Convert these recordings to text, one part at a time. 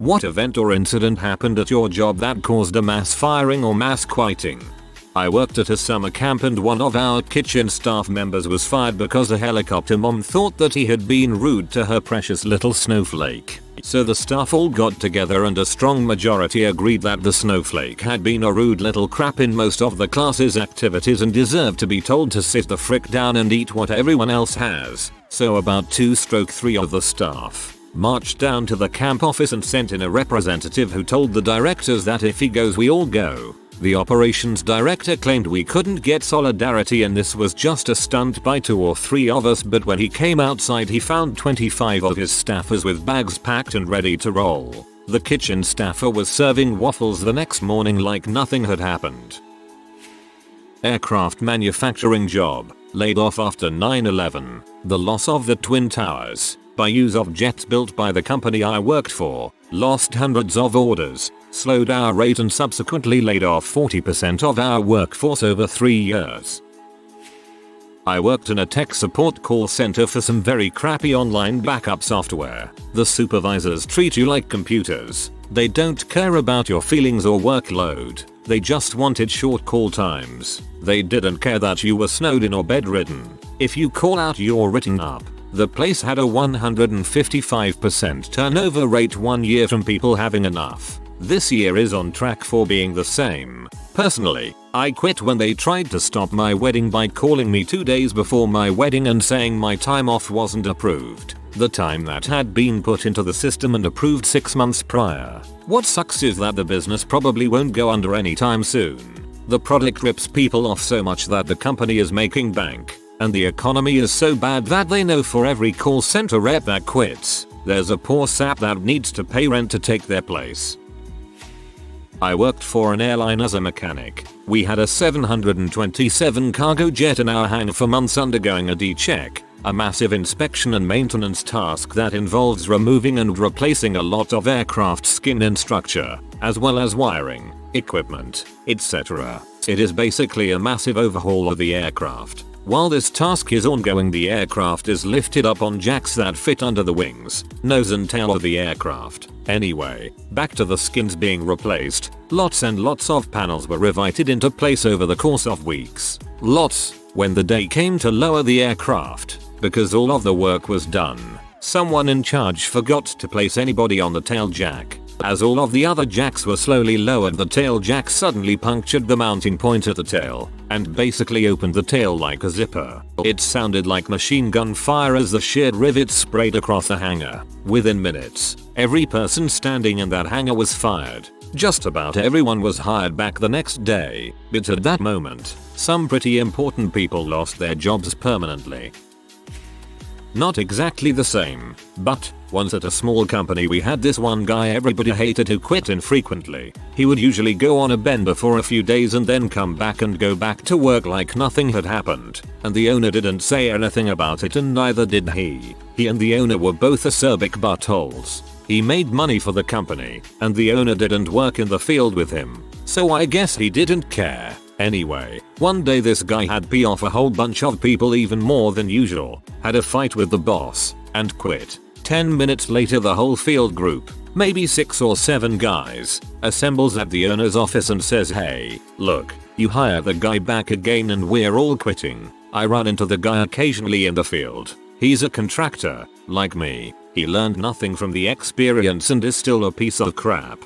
What event or incident happened at your job that caused a mass firing or mass quitting? I worked at a summer camp and one of our kitchen staff members was fired because a helicopter mom thought that he had been rude to her precious little snowflake. So the staff all got together and a strong majority agreed that the snowflake had been a rude little crap in most of the class's activities and deserved to be told to sit the frick down and eat what everyone else has. So about 2/3 of the staff marched down to the camp office and sent in a representative who told the directors that if he goes we all go. The operations director claimed we couldn't get solidarity and this was just a stunt by 2 or 3 of us, but when he came outside he found 25 of his staffers with bags packed and ready to roll. The kitchen staffer was serving waffles the next morning like nothing had happened. Aircraft manufacturing job, laid off after 9/11, the loss of the Twin Towers, by use of jets built by the company I worked for, lost hundreds of orders, slowed our rate and subsequently laid off 40% of our workforce over 3 years. I worked in a tech support call center for some very crappy online backup software. The supervisors treat you like computers. They don't care about your feelings or workload. They just wanted short call times. They didn't care that you were snowed in or bedridden. If you call out you're written up. The place had a 155% turnover rate 1 year from people having enough. This year is on track for being the same. Personally, I quit when they tried to stop my wedding by calling me 2 days before my wedding and saying my time off wasn't approved. The time that had been put into the system and approved 6 months prior. What sucks is that the business probably won't go under anytime soon. The product rips people off so much that the company is making bank. And the economy is so bad that they know for every call center rep that quits, there's a poor sap that needs to pay rent to take their place. I worked for an airline as a mechanic. We had a 727 cargo jet in our hangar for months undergoing a D-check, a massive inspection and maintenance task that involves removing and replacing a lot of aircraft skin and structure, as well as wiring, equipment, etc. It is basically a massive overhaul of the aircraft. While this task is ongoing, the aircraft is lifted up on jacks that fit under the wings, nose and tail of the aircraft. Anyway, back to the skins being replaced. Lots and lots of panels were riveted into place over the course of weeks. Lots. When the day came to lower the aircraft, because all of the work was done, someone in charge forgot to place anybody on the tail jack. As all of the other jacks were slowly lowered, the tail jack suddenly punctured the mounting point at the tail and basically opened the tail like a zipper. It sounded like machine gun fire as the sheared rivets sprayed across the hangar. Within minutes, every person standing in that hangar was fired. Just about everyone was hired back the next day, but at that moment, some pretty important people lost their jobs permanently. Not exactly the same, but once at a small company we had this one guy everybody hated who quit infrequently. He would usually go on a bender for a few days and then come back and go back to work like nothing had happened, and the owner didn't say anything about it and neither did he. He and the owner were both acerbic buttholes. He made money for the company, and the owner didn't work in the field with him, so I guess he didn't care. Anyway, one day this guy had pee off a whole bunch of people even more than usual, had a fight with the boss, and quit. 10 minutes later the whole field group, maybe 6 or 7 guys, assembles at the owner's office and says, "Hey, look, you hire the guy back again and we're all quitting." I run into the guy occasionally in the field. He's a contractor, like me. He learned nothing from the experience and is still a piece of crap.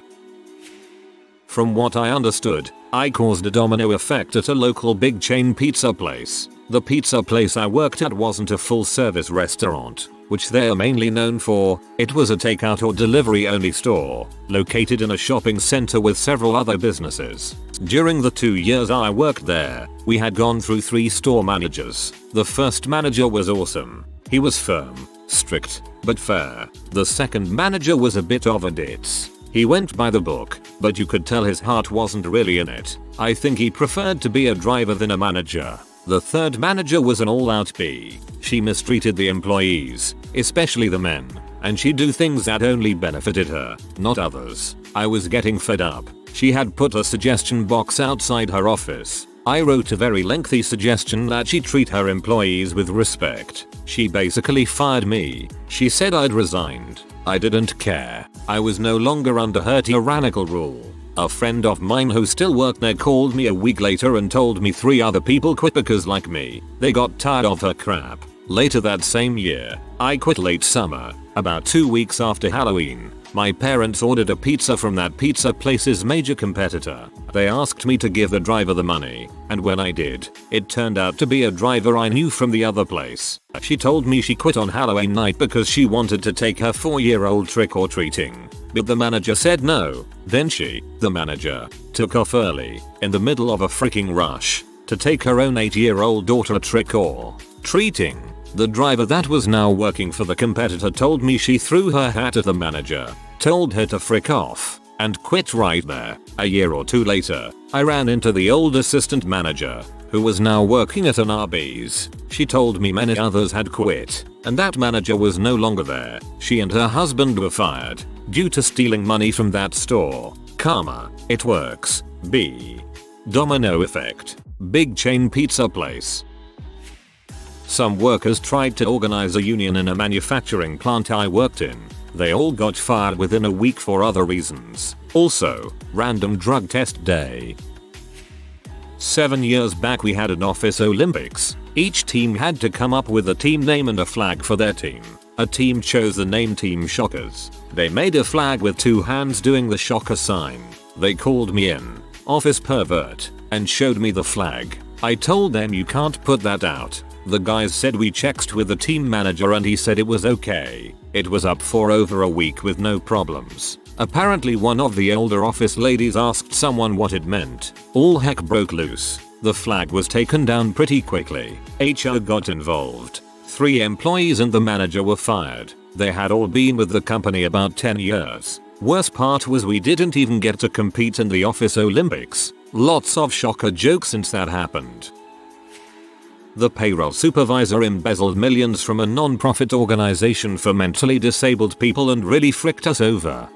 From what I understood, I caused a domino effect at a local big chain pizza place. The pizza place I worked at wasn't a full service restaurant, which they are mainly known for. It was a takeout or delivery only store, located in a shopping center with several other businesses. During the 2 years I worked there, we had gone through 3 store managers. The first manager was awesome. He was firm, strict, but fair. The second manager was a bit of a ditz. He went by the book, but you could tell his heart wasn't really in it. I think he preferred to be a driver than a manager. The third manager was an all-out bee. She mistreated the employees, especially the men, and she'd do things that only benefited her, not others. I was getting fed up. She had put a suggestion box outside her office. I wrote a very lengthy suggestion that she treat her employees with respect. She basically fired me. She said I'd resigned. I didn't care. I was no longer under her tyrannical rule. A friend of mine who still worked there called me a week later and told me 3 other people quit because, like me, they got tired of her crap. Later that same year, I quit late summer, about 2 weeks after Halloween. My parents ordered a pizza from that pizza place's major competitor. They asked me to give the driver the money, and when I did, it turned out to be a driver I knew from the other place. She told me she quit on Halloween night because she wanted to take her 4-year-old trick-or-treating. But the manager said no. Then she, the manager, took off early, in the middle of a freaking rush, to take her own 8-year-old daughter trick-or-treating. The driver that was now working for the competitor told me she threw her hat at the manager, told her to frick off, and quit right there. A year or 2 later, I ran into the old assistant manager, who was now working at an Arby's. She told me many others had quit, and that manager was no longer there. She and her husband were fired, due to stealing money from that store. Karma, it works. B. Domino effect. Big chain pizza place. Some workers tried to organize a union in a manufacturing plant I worked in. They all got fired within a week for other reasons. Also, random drug test day. 7 years back we had an office Olympics. Each team had to come up with a team name and a flag for their team. A team chose the name Team Shockers. They made a flag with 2 hands doing the shocker sign. They called me in, office pervert, and showed me the flag. I told them you can't put that out. The guys said we checked with the team manager and he said it was okay. It was up for over a week with no problems. Apparently one of the older office ladies asked someone what it meant. All heck broke loose. The flag was taken down pretty quickly. HR got involved. 3 employees and the manager were fired. They had all been with the company about 10 years. Worst part was we didn't even get to compete in the office Olympics. Lots of shocker jokes since that happened. The payroll supervisor embezzled millions from a non-profit organization for mentally disabled people and really fricked us over.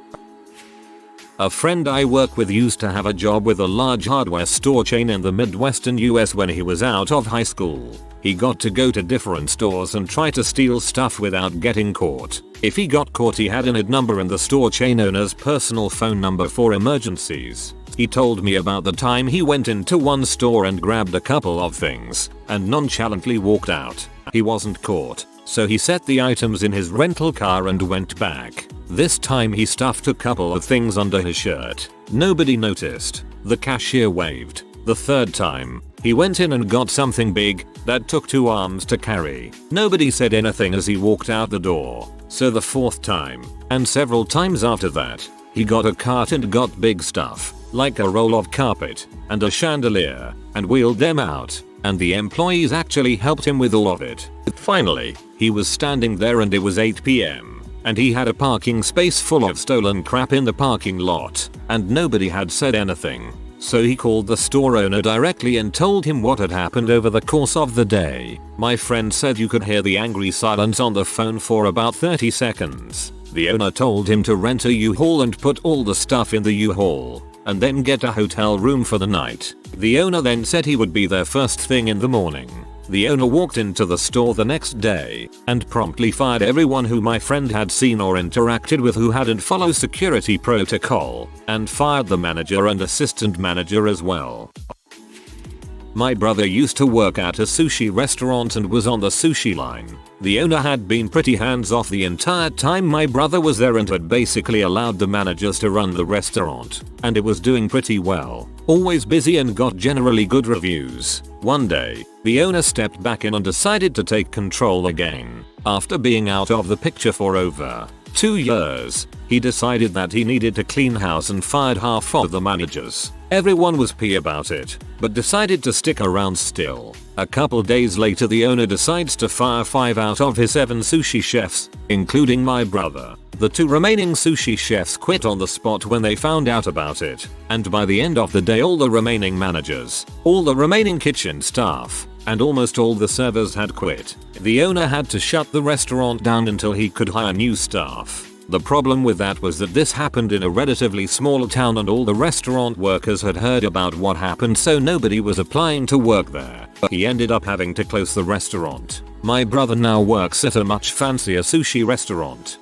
A friend I work with used to have a job with a large hardware store chain in the Midwestern US when he was out of high school. He got to go to different stores and try to steal stuff without getting caught. If he got caught he had an ID number and the store chain owner's personal phone number for emergencies. He told me about the time he went into one store and grabbed a couple of things and nonchalantly walked out. He wasn't caught, so he set the items in his rental car and went back. This time he stuffed a couple of things under his shirt. Nobody noticed. The cashier waved. The third time, he went in and got something big that took 2 arms to carry. Nobody said anything as he walked out the door. So the 4th time, and several times after that, he got a cart and got big stuff, like a roll of carpet and a chandelier, and wheeled them out, and the employees actually helped him with all of it. Finally, he was standing there and it was 8 PM, and he had a parking space full of stolen crap in the parking lot, and nobody had said anything. So he called the store owner directly and told him what had happened over the course of the day. My friend said you could hear the angry silence on the phone for about 30 seconds. The owner told him to rent a U-Haul and put all the stuff in the U-Haul, and then get a hotel room for the night. The owner then said he would be there first thing in the morning. The owner walked into the store the next day and promptly fired everyone who my friend had seen or interacted with who hadn't followed security protocol, and fired the manager and assistant manager as well. My brother used to work at a sushi restaurant and was on the sushi line. The owner had been pretty hands off the entire time my brother was there and had basically allowed the managers to run the restaurant, and it was doing pretty well. Always busy and got generally good reviews. One day, the owner stepped back in and decided to take control again. After being out of the picture for over 2 years, he decided that he needed to clean house and fired half of the managers. Everyone was pissed about it, but decided to stick around still. A couple days later the owner decides to fire 5 out of his 7 sushi chefs, including my brother. The 2 remaining sushi chefs quit on the spot when they found out about it, and by the end of the day all the remaining managers, all the remaining kitchen staff, and almost all the servers had quit. The owner had to shut the restaurant down until he could hire new staff. The problem with that was that this happened in a relatively small town and all the restaurant workers had heard about what happened, so nobody was applying to work there. He ended up having to close the restaurant. My brother now works at a much fancier sushi restaurant.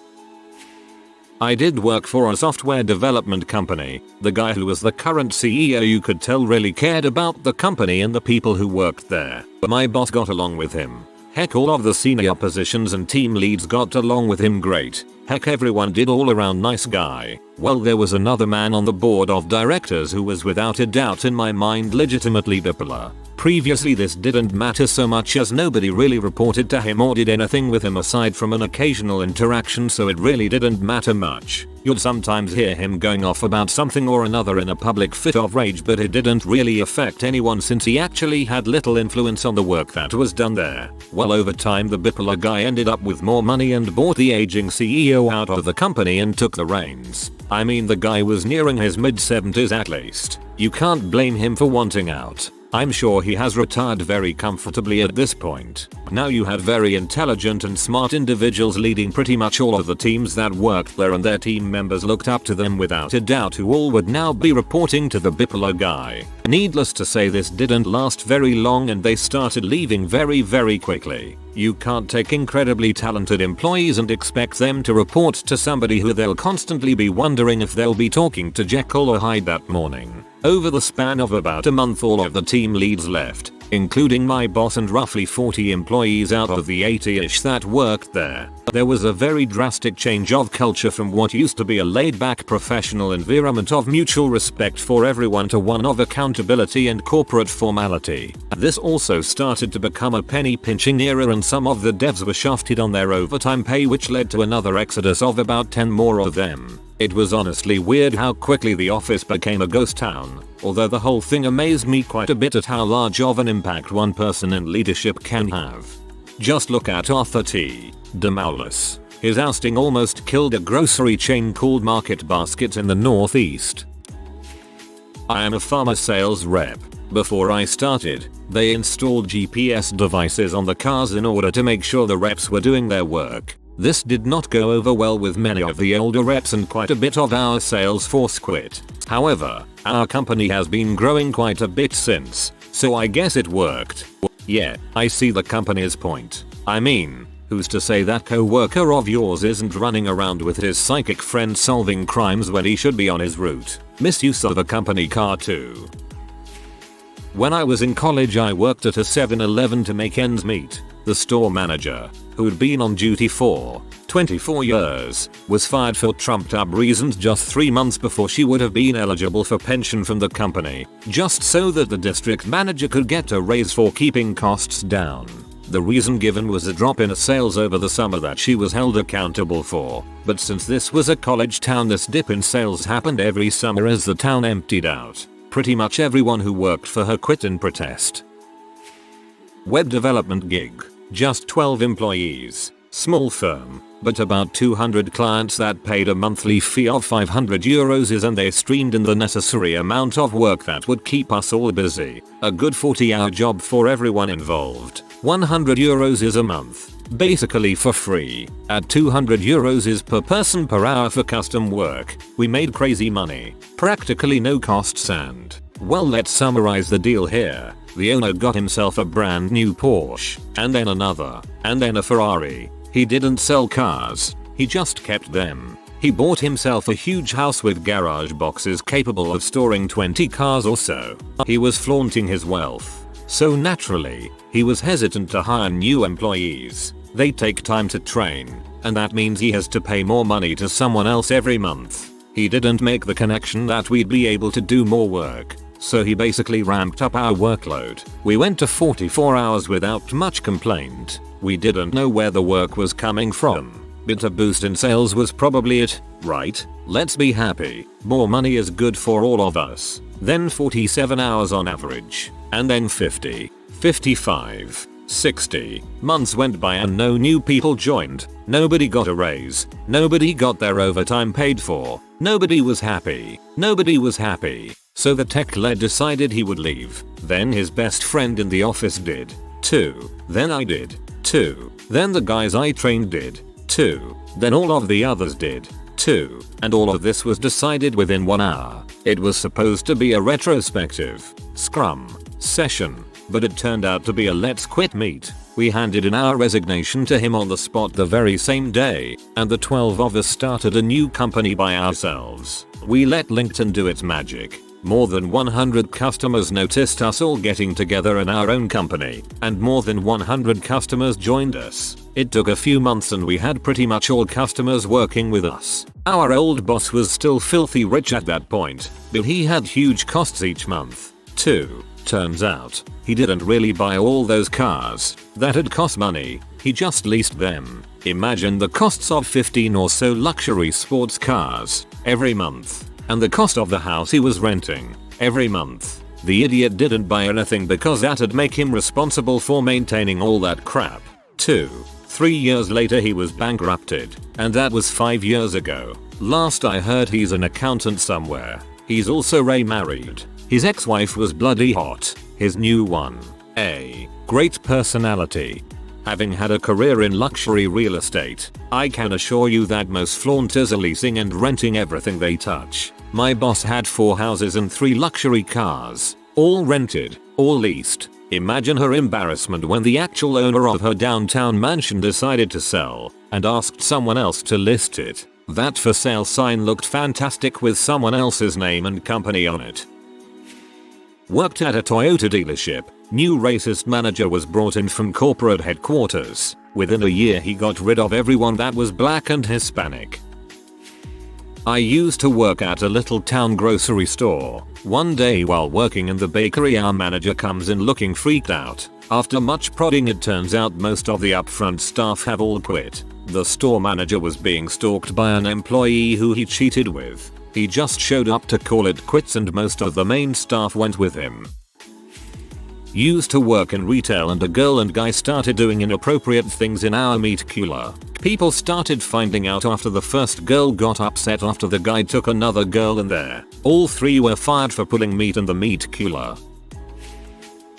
I did work for a software development company. The guy who was the current CEO, you could tell, really cared about the company and the people who worked there. My boss got along with him. Heck, all of the senior positions and team leads got along with him great. Heck, everyone did, all around nice guy. Well, there was another man on the board of directors who was without a doubt in my mind legitimately bipolar. Previously this didn't matter so much as nobody really reported to him or did anything with him aside from an occasional interaction, so it really didn't matter much. You'd sometimes hear him going off about something or another in a public fit of rage, but it didn't really affect anyone since he actually had little influence on the work that was done there. Well, over time the bipolar guy ended up with more money and bought the aging CEO out of the company and took the reins. I mean, the guy was nearing his mid-70s at least. You can't blame him for wanting out. I'm sure he has retired very comfortably at this point. Now you had very intelligent and smart individuals leading pretty much all of the teams that worked there, and their team members looked up to them without a doubt, who all would now be reporting to the bipolar guy. Needless to say, this didn't last very long and they started leaving very quickly. You can't take incredibly talented employees and expect them to report to somebody who they'll constantly be wondering if they'll be talking to Jekyll or Hyde that morning. Over the span of about a month, all of the team leads left, including my boss and roughly 40 employees out of the 80-ish that worked there. There was a very drastic change of culture from what used to be a laid-back professional environment of mutual respect for everyone to one of accountability and corporate formality. This also started to become a penny-pinching era, and some of the devs were shafted on their overtime pay, which led to another exodus of about 10 more of them. It was honestly weird how quickly the office became a ghost town, although the whole thing amazed me quite a bit at how large of an impact one person in leadership can have. Just look at Arthur T. DeMaulis. His ousting almost killed a grocery chain called Market Basket in the Northeast. I am a pharma sales rep. Before I started, they installed GPS devices on the cars in order to make sure the reps were doing their work. This did not go over well with many of the older reps and quite a bit of our sales force quit. However, our company has been growing quite a bit since, so I guess it worked. Yeah, I see the company's point. I mean, who's to say that co-worker of yours isn't running around with his psychic friend solving crimes when he should be on his route? Misuse of a company car too. When I was in college, I worked at a 7-Eleven to make ends meet. The store manager, who'd been on duty for 24 years, was fired for trumped up reasons just 3 months before she would have been eligible for pension from the company, just so that the district manager could get a raise for keeping costs down. The reason given was a drop in sales over the summer that she was held accountable for, but since this was a college town, this dip in sales happened every summer as the town emptied out. Pretty much everyone who worked for her quit in protest. Web development gig. Just 12 employees. Small firm, but about 200 clients that paid a monthly fee of €500 and they streamed in the necessary amount of work that would keep us all busy. A good 40-hour job for everyone involved. €100 is a month. Basically for free. At €200 is per person per hour for custom work. We made crazy money. Practically no costs and, well, let's summarize the deal here. The owner got himself a brand new Porsche, and then another, and then a Ferrari. He didn't sell cars, he just kept them. He bought himself a huge house with garage boxes capable of storing 20 cars or so. He was flaunting his wealth. So naturally, he was hesitant to hire new employees. They take time to train, and that means he has to pay more money to someone else every month. He didn't make the connection that we'd be able to do more work. So he basically ramped up our workload. We went to 44 hours without much complaint. We didn't know where the work was coming from, but a boost in sales was probably it, right? Let's be happy. More money is good for all of us. Then 47 hours on average. And then 50, 55, 60 months went by and no new people joined. Nobody got a raise. Nobody got their overtime paid for. Nobody was happy. Nobody was happy. So the tech lead decided he would leave. Then his best friend in the office did, too. Then I did, too. Then the guys I trained did, too. Then all of the others did, too. And all of this was decided within 1 hour. It was supposed to be a retrospective Scrum session. but it turned out to be a let's quit meet. We handed in our resignation to him on the spot the very same day, and the 12 of us started a new company by ourselves. We let LinkedIn do its magic. More than 100 customers noticed us all getting together in our own company, and more than 100 customers joined us. It took a few months and we had pretty much all customers working with us. Our old boss was still filthy rich at that point, but he had huge costs each month, too. Turns out, he didn't really buy all those cars that had cost money, he just leased them. Imagine the costs of 15 or so luxury sports cars every month, and the cost of the house he was renting every month. The idiot didn't buy anything because that'd make him responsible for maintaining all that crap. 3 years later he was bankrupted, and that was 5 years ago. Last I heard he's an accountant somewhere. He's also remarried. His ex-wife was bloody hot. His new one, a great personality. Having had a career in luxury real estate, I can assure you that most flaunters are leasing and renting everything they touch. My boss had 4 houses and 3 luxury cars, all rented, all leased. Imagine her embarrassment when the actual owner of her downtown mansion decided to sell and asked someone else to list it. That for sale sign looked fantastic with someone else's name and company on it. Worked at a Toyota dealership. New racist manager was brought in from corporate headquarters. Within a year he got rid of everyone that was black and Hispanic. I used to work at a little town grocery store. One day while working in the bakery our manager comes in looking freaked out. After much prodding it turns out most of the upfront staff have all quit. The store manager was being stalked by an employee who he cheated with. He just showed up to call it quits and most of the main staff went with him. Used to work in retail and a girl and guy started doing inappropriate things in our meat cooler. People started finding out after the first girl got upset after the guy took another girl in there. All 3 were fired for pulling meat in the meat cooler.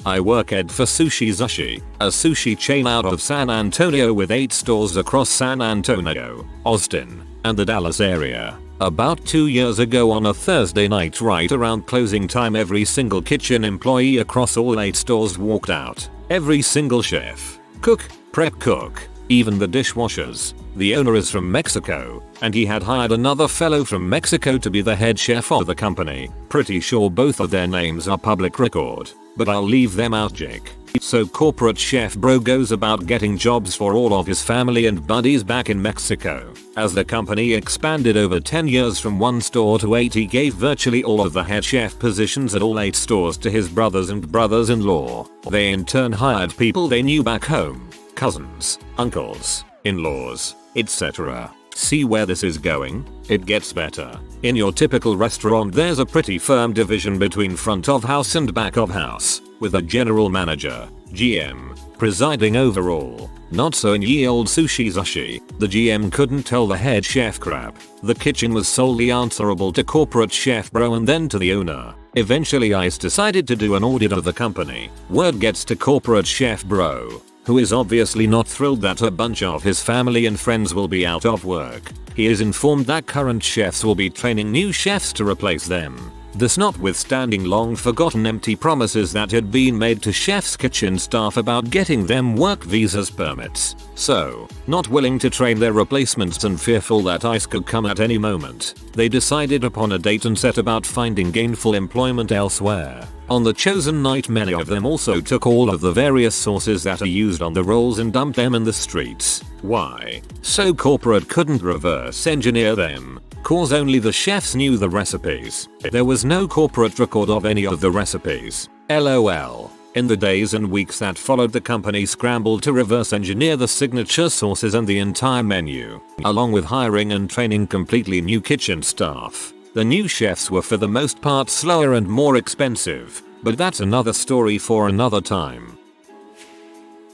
I work for Sushi Zushi, a sushi chain out of San Antonio with 8 stores across San Antonio, Austin, and the Dallas area. About 2 years ago on a Thursday night right around closing time every single kitchen employee across all 8 stores walked out. Every single chef, cook, prep cook, even the dishwashers. The owner is from Mexico, and he had hired another fellow from Mexico to be the head chef of the company. Pretty sure both of their names are public record, but I'll leave them out, Jake. So corporate chef bro goes about getting jobs for all of his family and buddies back in Mexico. As the company expanded over 10 years from 1 store to 8 he gave virtually all of the head chef positions at all 8 stores to his brothers and brothers-in-law. They in turn hired people they knew back home, cousins, uncles, in-laws, etc. See where this is going? It gets better. In your typical restaurant there's a pretty firm division between front of house and back of house, with a general manager, GM, presiding over all. Not so in ye old Sushi Zushi. The GM couldn't tell the head chef crap. The kitchen was solely answerable to corporate chef bro and then to the owner. Eventually ICE decided to do an audit of the company. Word gets to corporate chef bro, who is obviously not thrilled that a bunch of his family and friends will be out of work. He is informed that current chefs will be training new chefs to replace them. This notwithstanding long forgotten empty promises that had been made to chef's kitchen staff about getting them work visas permits. So, not willing to train their replacements and fearful that ICE could come at any moment, they decided upon a date and set about finding gainful employment elsewhere. On the chosen night many of them also took all of the various sauces that are used on the rolls and dumped them in the streets. Why? So corporate couldn't reverse engineer them. Cause only the chefs knew the recipes. There was no corporate record of any of the recipes. LOL. In the days and weeks that followed the company scrambled to reverse engineer the signature sauces and the entire menu, along with hiring and training completely new kitchen staff. The new chefs were for the most part slower and more expensive, but that's another story for another time.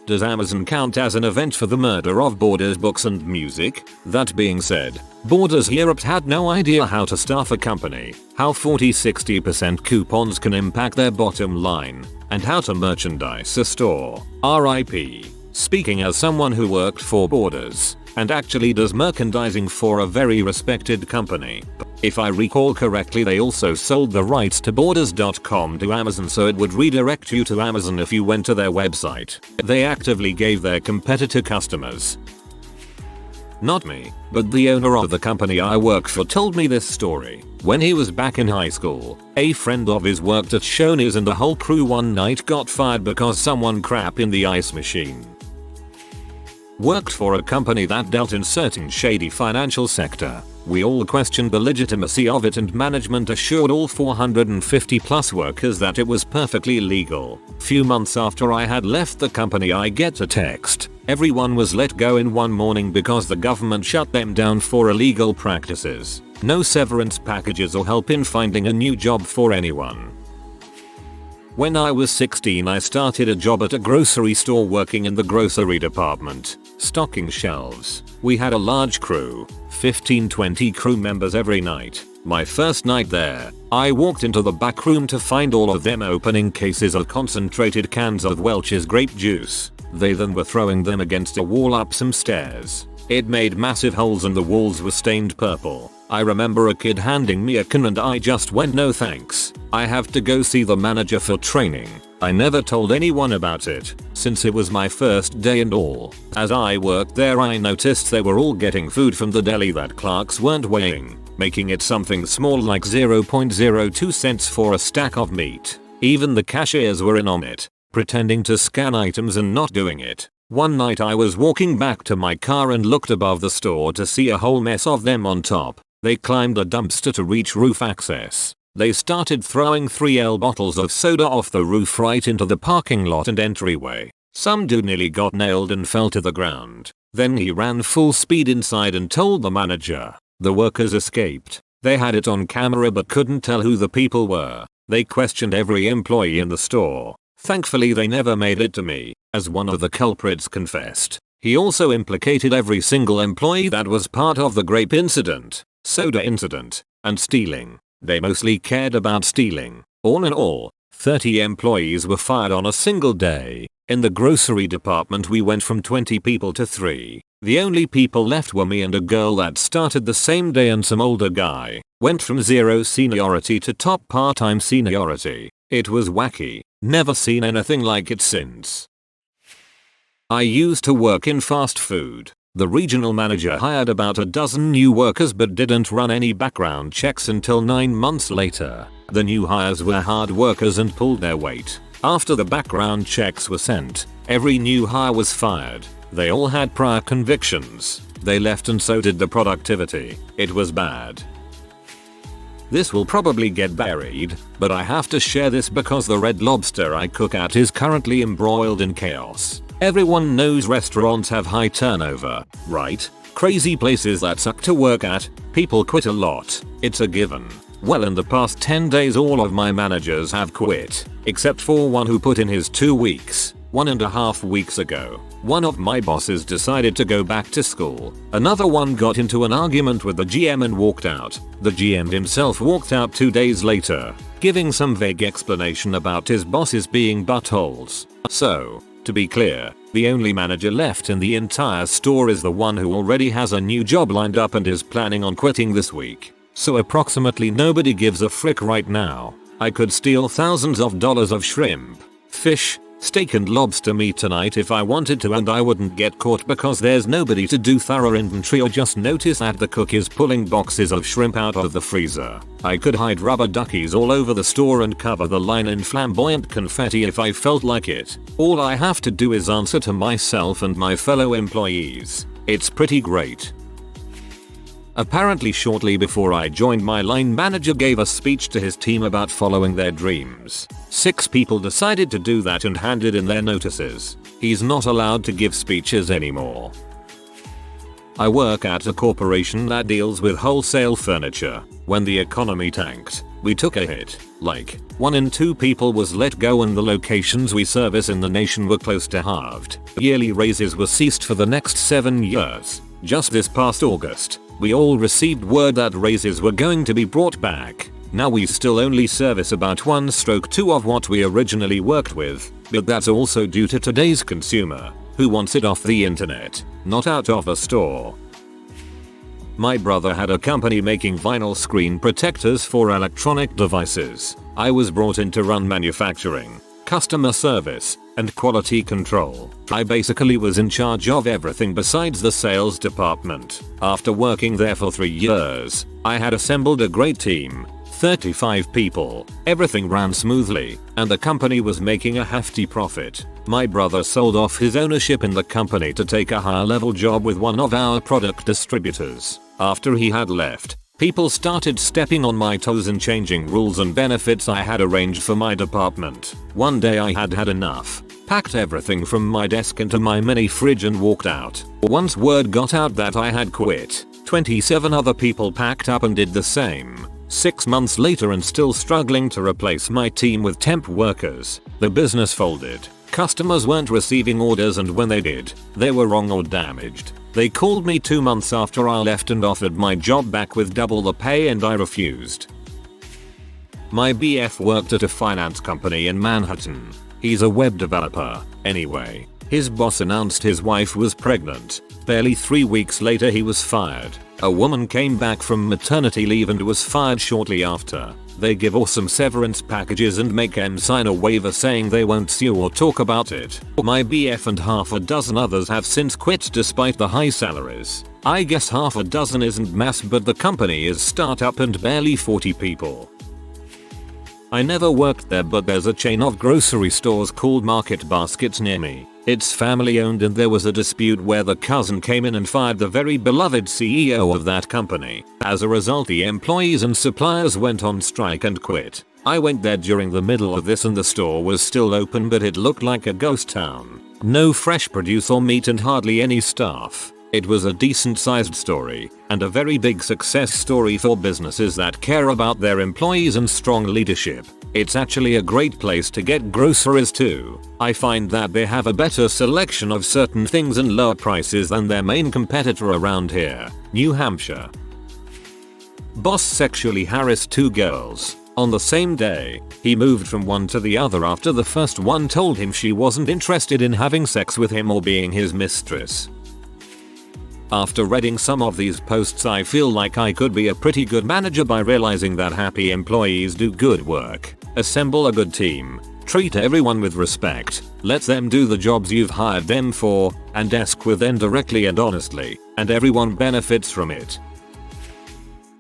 Does Amazon count as an event for the murder of Borders books and music? That being said, Borders Europe had no idea how to staff a company, how 40-60% coupons can impact their bottom line, and how to merchandise a store. RIP. Speaking as someone who worked for Borders, and actually does merchandising for a very respected company. If I recall correctly, they also sold the rights to Borders.com to Amazon, so it would redirect you to Amazon if you went to their website. They actively gave their competitor customers. Not me, but the owner of the company I work for told me this story. When he was back in high school, a friend of his worked at Shoney's and the whole crew one night got fired because someone crap in the ice machine. Worked for a company that dealt in certain shady financial sector. We all questioned the legitimacy of it, and management assured all 450 plus workers that it was perfectly legal. Few months after I had left the company, I get a text. Everyone was let go in one morning because the government shut them down for illegal practices. No severance packages or help in finding a new job for anyone. When I was 16, I started a job at a grocery store working in the grocery department, stocking shelves. We had a large crew, 15-20 crew members every night. My first night there, I walked into the back room to find all of them opening cases of concentrated cans of Welch's grape juice. They then were throwing them against a wall up some stairs. It made massive holes and the walls were stained purple. I remember a kid handing me a can and I just went, no thanks. I have to go see the manager for training. I never told anyone about it, since it was my first day and all. As I worked there, I noticed they were all getting food from the deli that clerks weren't weighing, making it something small like 0.02 cents for a stack of meat. Even the cashiers were in on it, pretending to scan items and not doing it. One night I was walking back to my car and looked above the store to see a whole mess of them on top. They climbed a dumpster to reach roof access. They started throwing 3L bottles of soda off the roof right into the parking lot and entryway. Some dude nearly got nailed and fell to the ground. Then he ran full speed inside and told the manager. The workers escaped. They had it on camera but couldn't tell who the people were. They questioned every employee in the store. Thankfully they never made it to me, as one of the culprits confessed. He also implicated every single employee that was part of the grape incident, soda incident, and stealing. They mostly cared about stealing. All in all, 30 employees were fired on a single day. In the grocery department we went from 20 people to 3. The only people left were me and a girl that started the same day, and some older guy. Went from 0 seniority to top part-time seniority. It was wacky. Never seen anything like it since. I used to work in fast food. The regional manager hired about a dozen new workers but didn't run any background checks until 9 months later. The new hires were hard workers and pulled their weight. After the background checks were sent, every new hire was fired. They all had prior convictions. They left and so did the productivity. It was bad. This will probably get buried, but I have to share this because the Red Lobster I cook at is currently embroiled in chaos. Everyone knows restaurants have high turnover, right? Crazy places that suck to work at, people quit a lot. It's a given. Well, in the past 10 days all of my managers have quit, except for one who put in his 2 weeks. 1.5 weeks ago, one of my bosses decided to go back to school. Another one got into an argument with the GM and walked out. The GM himself walked out 2 days later, giving some vague explanation about his bosses being buttholes. So, to be clear, the only manager left in the entire store is the one who already has a new job lined up and is planning on quitting this week. So approximately nobody gives a frick right now. I could steal thousands of dollars of shrimp, fish, steak and lobster meat tonight if I wanted to, and I wouldn't get caught because there's nobody to do thorough inventory or just notice that the cook is pulling boxes of shrimp out of the freezer. I could hide rubber duckies all over the store and cover the line in flamboyant confetti if I felt like it. All I have to do is answer to myself and my fellow employees. It's pretty great. Apparently shortly before I joined, my line manager gave a speech to his team about following their dreams. 6 people decided to do that and handed in their notices. He's not allowed to give speeches anymore. I work at a corporation that deals with wholesale furniture. When the economy tanked, we took a hit. Like, 1 in 2 people was let go and the locations we service in the nation were close to halved. Yearly raises were ceased for the next 7 years. Just this past August, we all received word that raises were going to be brought back. Now we still only service about 1/2 of what we originally worked with, but that's also due to today's consumer, who wants it off the internet, not out of a store. My brother had a company making vinyl screen protectors for electronic devices. I was brought in to run manufacturing, customer service, and quality control. I basically was in charge of everything besides the sales department. After working there for 3 years, I had assembled a great team. 35 people, everything ran smoothly, and the company was making a hefty profit. My brother sold off his ownership in the company to take a higher level job with one of our product distributors. After he had left, people started stepping on my toes and changing rules and benefits I had arranged for my department. One day I had had enough, packed everything from my desk into my mini fridge and walked out. Once word got out that I had quit, 27 other people packed up and did the same. 6 months later and still struggling to replace my team with temp workers, the business folded. Customers weren't receiving orders, and when they did, they were wrong or damaged. They called me 2 months after I left and offered my job back with double the pay, and I refused. My BF worked at a finance company in Manhattan. He's a web developer. Anyway, his boss announced his wife was pregnant. Barely 3 weeks later he was fired. A woman came back from maternity leave and was fired shortly after. They give awesome severance packages and make him sign a waiver saying they won't sue or talk about it. My BF and half a dozen others have since quit despite the high salaries. I guess half a dozen isn't mass, but the company is startup and barely 40 people. I never worked there, but there's a chain of grocery stores called Market Baskets near me. It's family owned, and there was a dispute where the cousin came in and fired the very beloved CEO of that company. As a result, the employees and suppliers went on strike and quit. I went there during the middle of this and the store was still open, but it looked like a ghost town. No fresh produce or meat and hardly any staff. It was a decent sized story, and a very big success story for businesses that care about their employees and strong leadership. It's actually a great place to get groceries too. I find that they have a better selection of certain things and lower prices than their main competitor around here, New Hampshire. Boss sexually harassed 2 girls. On the same day, he moved from one to the other after the first one told him she wasn't interested in having sex with him or being his mistress. After reading some of these posts, I feel like I could be a pretty good manager by realizing that happy employees do good work. Assemble a good team, treat everyone with respect, let them do the jobs you've hired them for, and desk with them directly and honestly, and everyone benefits from it.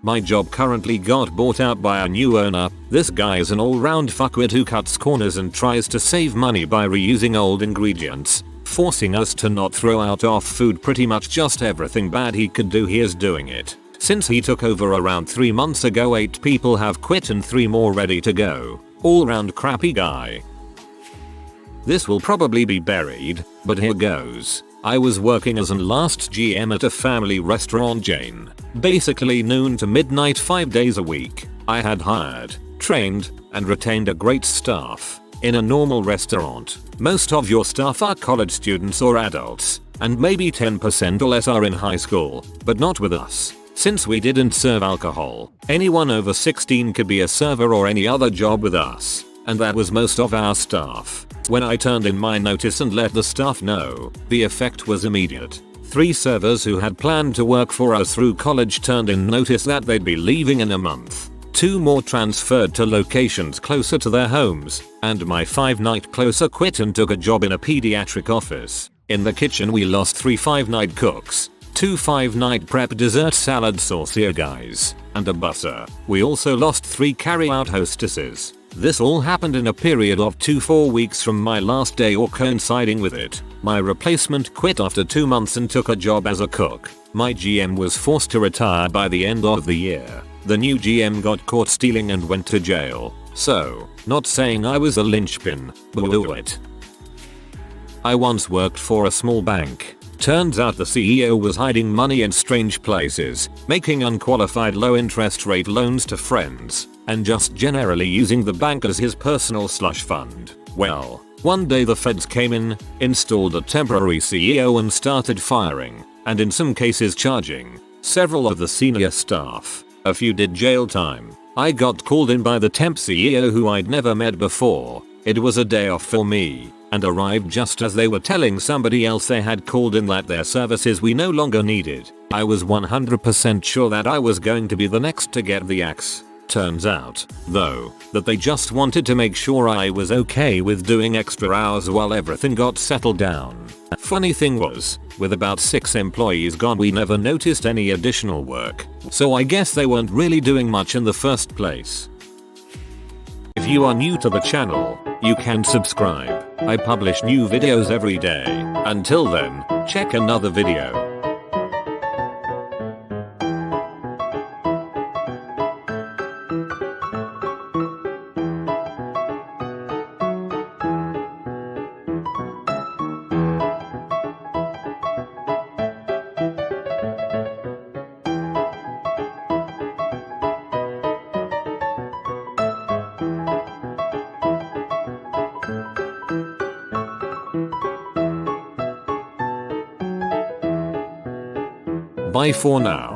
My job currently got bought out by a new owner. This guy is an all-round fuckwit who cuts corners and tries to save money by reusing old ingredients, forcing us to not throw out our food. Pretty much just everything bad he could do, he is doing it. Since he took over around 3 months ago, 8 people have quit and 3 more ready to go. All round crappy guy. This will probably be buried, but here goes. I was working as an last GM at a family restaurant chain. Basically noon to midnight 5 days a week. I had hired, trained, and retained a great staff. In a normal restaurant, most of your staff are college students or adults, and maybe 10% or less are in high school, but not with us. Since we didn't serve alcohol, anyone over 16 could be a server or any other job with us, and that was most of our staff. When I turned in my notice and let the staff know, the effect was immediate. 3 servers who had planned to work for us through college turned in notice that they'd be leaving in a month. 2 more transferred to locations closer to their homes, and my 5-night closer quit and took a job in a pediatric office. In the kitchen we lost 3 5-night cooks, 2 5-night prep dessert salad saucier guys, and a busser. We also lost 3 carry-out hostesses. This all happened in a period of 4 weeks from my last day or coinciding with it. My replacement quit after 2 months and took a job as a cook. My GM was forced to retire by the end of the year. The new GM got caught stealing and went to jail. So, not saying I was a linchpin, but it. I once worked for a small bank. Turns out the CEO was hiding money in strange places, making unqualified low interest rate loans to friends, and just generally using the bank as his personal slush fund. Well, one day the feds came in, installed a temporary CEO and started firing, and in some cases charging, several of the senior staff. A few did jail time. I got called in by the temp CEO who I'd never met before. It was a day off for me, and arrived just as they were telling somebody else they had called in that their services we no longer needed. I was 100% sure that I was going to be the next to get the axe. Turns out, though, that they just wanted to make sure I was okay with doing extra hours while everything got settled down. Funny thing was, with about 6 employees gone we never noticed any additional work, so I guess they weren't really doing much in the first place. If you are new to the channel, you can subscribe. I publish new videos every day. Until then, check another video. Bye for now.